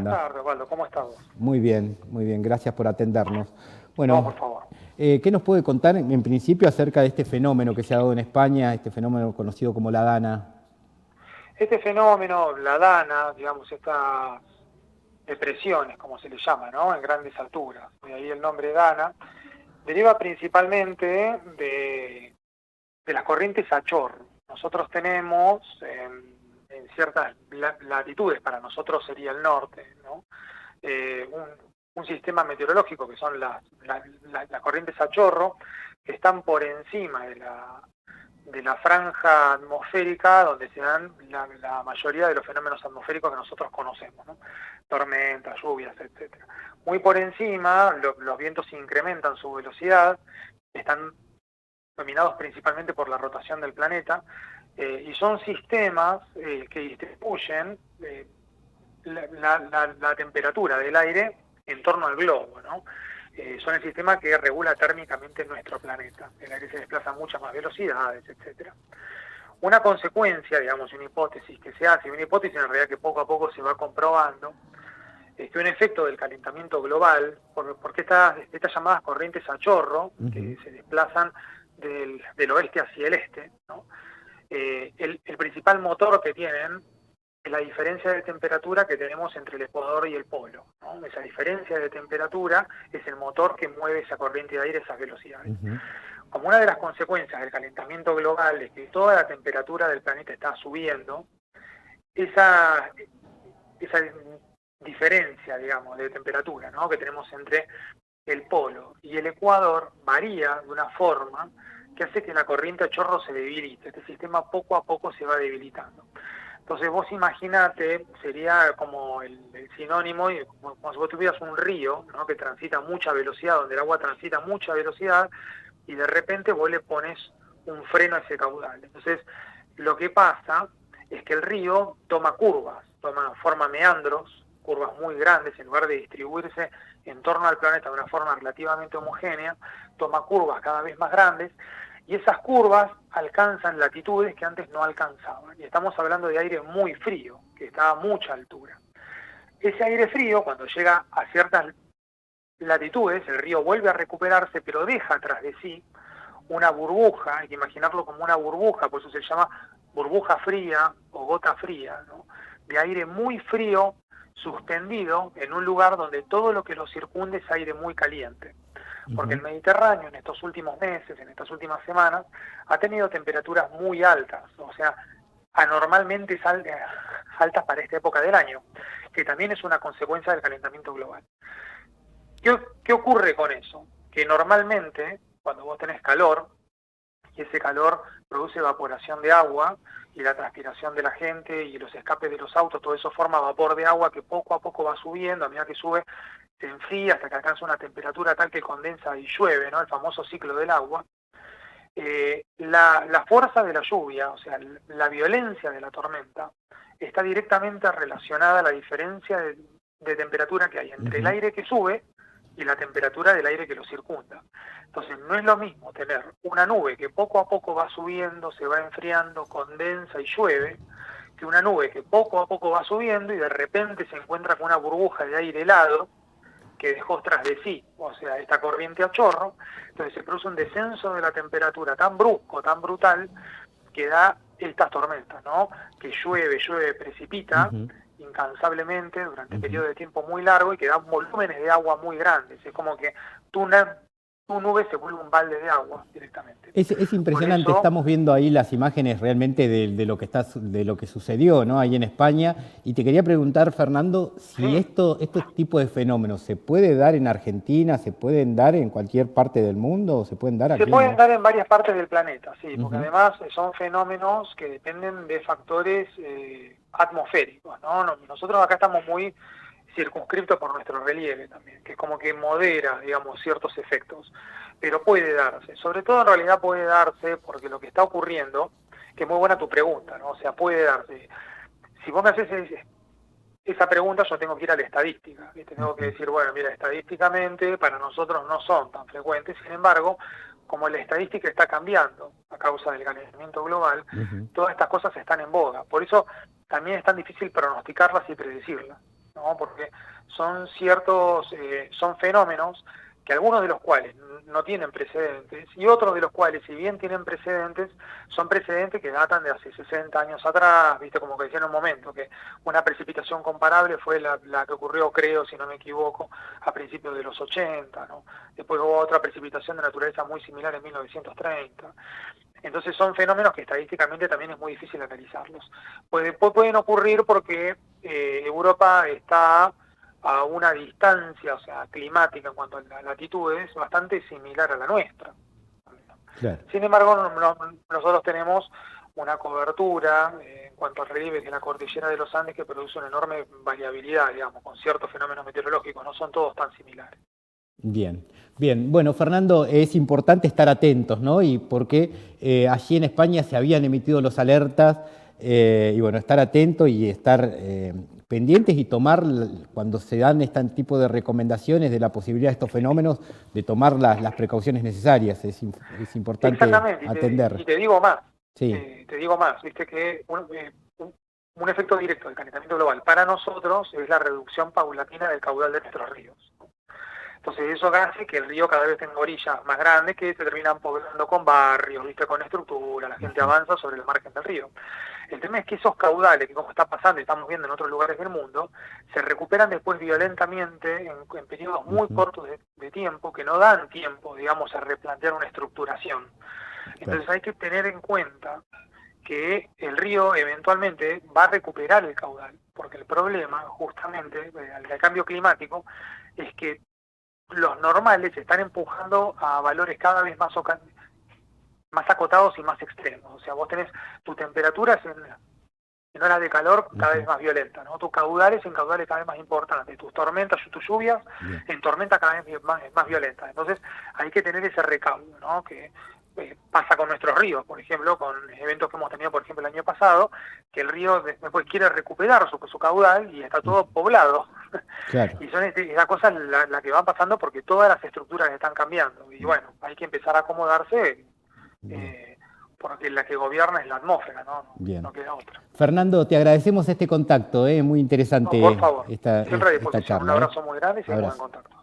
Buenas anda? tardes, Osvaldo, ¿cómo estás vos? Muy bien, gracias por atendernos. No, por Bueno, favor. ¿qué nos puede contar en principio acerca de este fenómeno que se ha dado en España, este fenómeno conocido como la Dana? Este fenómeno, la dana, digamos, estas depresiones, como se le llama, ¿no? En grandes alturas, de ahí el nombre dana, deriva principalmente de las corrientes a chorro. Nosotros tenemos en ciertas latitudes, para nosotros sería el norte, ¿no? Un sistema meteorológico que son las corrientes a chorro, que están por encima de la franja atmosférica donde se dan la mayoría de los fenómenos atmosféricos que nosotros conocemos, ¿no? Tormentas, lluvias, etcétera. Muy por encima, los vientos incrementan su velocidad, están dominados principalmente por la rotación del planeta, y son sistemas que distribuyen la temperatura del aire en torno al globo, ¿no? Son el sistema que regula térmicamente nuestro planeta. El aire se desplaza a muchas más velocidades, etcétera. Una consecuencia, digamos, una hipótesis que se hace, una hipótesis en realidad que poco a poco se va comprobando, es que un efecto del calentamiento global, porque estas llamadas corrientes a chorro, que se desplazan del oeste hacia el este, ¿no? El principal motor que tienen es la diferencia de temperatura que tenemos entre el ecuador y el polo, ¿no? Esa diferencia de temperatura es el motor que mueve esa corriente de aire a esas velocidades. Como una de las consecuencias del calentamiento global es que toda la temperatura del planeta está subiendo, esa diferencia, digamos, de temperatura, ¿no?, que tenemos entre el polo y el ecuador varía de una forma que hace que la corriente a chorro se debilite. Este sistema poco a poco se va debilitando. Entonces vos imaginate, sería como el sinónimo, como si vos tuvieras un río, ¿no?, que transita a mucha velocidad, donde el agua transita a mucha velocidad, y de repente vos le pones un freno a ese caudal. Entonces, lo que pasa es que el río toma curvas, forma meandros, curvas muy grandes, en lugar de distribuirse en torno al planeta de una forma relativamente homogénea, toma curvas cada vez más grandes, y esas curvas alcanzan latitudes que antes no alcanzaban. Y estamos hablando de aire muy frío, que está a mucha altura. Ese aire frío, cuando llega a ciertas latitudes, el río vuelve a recuperarse, pero deja tras de sí una burbuja, hay que imaginarlo como una burbuja, por eso se llama burbuja fría o gota fría, ¿no?, de aire muy frío suspendido en un lugar donde todo lo que lo circunde es aire muy caliente. Porque el Mediterráneo en estos últimos meses, en estas últimas semanas, ha tenido temperaturas muy altas, o sea, anormalmente altas para esta época del año, que también es una consecuencia del calentamiento global. ¿Qué ocurre con eso? Que normalmente, cuando vos tenés calor, y ese calor produce evaporación de agua, y la transpiración de la gente y los escapes de los autos, todo eso forma vapor de agua que poco a poco va subiendo, a medida que sube se enfría hasta que alcanza una temperatura tal que condensa y llueve, ¿no?, el famoso ciclo del agua. La fuerza de la lluvia, o sea, la violencia de la tormenta, está directamente relacionada a la diferencia de temperatura que hay entre el aire que sube y la temperatura del aire que lo circunda. Entonces, no es lo mismo tener una nube que poco a poco va subiendo, se va enfriando, condensa y llueve, que una nube que poco a poco va subiendo y de repente se encuentra con una burbuja de aire helado que dejó tras de sí, o sea, esta corriente a chorro. Entonces se produce un descenso de la temperatura tan brusco, tan brutal, que da estas tormentas, ¿no?, que llueve, precipita incansablemente durante periodos de tiempo muy largo y que dan volúmenes de agua muy grandes. Es como que tu nube se vuelve un balde de agua directamente. Es Por impresionante, eso, estamos viendo ahí las imágenes realmente de lo que de lo que sucedió, ¿no?, ahí en España. Y te quería preguntar, Fernando, si sí, estos tipos de fenómenos se puede dar en Argentina, se pueden dar en cualquier parte del mundo, o se pueden dar se aquí, pueden ¿no? dar en varias partes del planeta, sí, porque además son fenómenos que dependen de factores atmosféricos, ¿no? Nosotros acá estamos muy circunscriptos por nuestro relieve también, que es como que modera, digamos, ciertos efectos, pero puede darse, sobre todo en realidad puede darse porque lo que está ocurriendo, que es muy buena tu pregunta, ¿no? O sea, puede darse. Si vos me haces esa pregunta, yo tengo que ir a la estadística, ¿viste? Tengo que decir, bueno, mira, estadísticamente para nosotros no son tan frecuentes, sin embargo, como la estadística está cambiando a causa del calentamiento global, todas estas cosas están en boga. Por eso también es tan difícil pronosticarlas y predecirlas. ¿no? Porque son son fenómenos que algunos de los cuales no tienen precedentes y otros de los cuales, si bien tienen precedentes, son precedentes que datan de hace 60 años atrás, viste, como que decía en un momento, que una precipitación comparable fue la que ocurrió, creo, si no me equivoco, a principios de los 80, ¿no? Después hubo otra precipitación de naturaleza muy similar en 1930. Entonces son fenómenos que estadísticamente también es muy difícil analizarlos. Pueden ocurrir porque Europa está a una distancia, o sea, climática en cuanto a la latitudes, bastante similar a la nuestra. Claro. Sin embargo, nosotros tenemos una cobertura en cuanto al relieve de la cordillera de los Andes que produce una enorme variabilidad, digamos, con ciertos fenómenos meteorológicos, no son todos tan similares. Bien, bien. Bueno, Fernando, es importante estar atentos, ¿no? Y porque allí en España se habían emitido los alertas, y bueno, estar atento y estar pendientes y tomar, cuando se dan este tipo de recomendaciones de la posibilidad de estos fenómenos, de tomar las precauciones necesarias. Es importante atender. Y te digo más, Sí. te digo más, viste que un efecto directo del calentamiento global para nosotros es la reducción paulatina del caudal de nuestros ríos. Entonces eso hace que el río cada vez tenga orillas más grandes que se terminan poblando con barrios, viste, con estructura, la gente avanza sobre el margen del río. El tema es que esos caudales, que como está pasando y estamos viendo en otros lugares del mundo, se recuperan después violentamente en periodos muy cortos de tiempo, que no dan tiempo, digamos, a replantear una estructuración. Entonces hay que tener en cuenta que el río eventualmente va a recuperar el caudal, porque el problema justamente del cambio climático es que los normales están empujando a valores cada vez más acotados y más extremos. O sea, vos tenés tus temperaturas en horas de calor cada vez más violentas, ¿no? Tus caudales en caudales cada vez más importantes, tus tormentas y tus lluvias en tormentas cada vez más violentas. Entonces hay que tener ese recaudo, ¿no? Que pasa con nuestros ríos, por ejemplo, con eventos que hemos tenido, por ejemplo, el año pasado, que el río después quiere recuperar su caudal y está todo poblado. Claro. Y son esas cosas la que van pasando porque todas las estructuras están cambiando. Y bueno, hay que empezar a acomodarse porque la que gobierna es la atmósfera, ¿no? No queda otra. Fernando, te agradecemos este contacto, muy interesante. No, por favor, esta siempre a disposición. charla. Un abrazo muy grande y seguimos en contacto.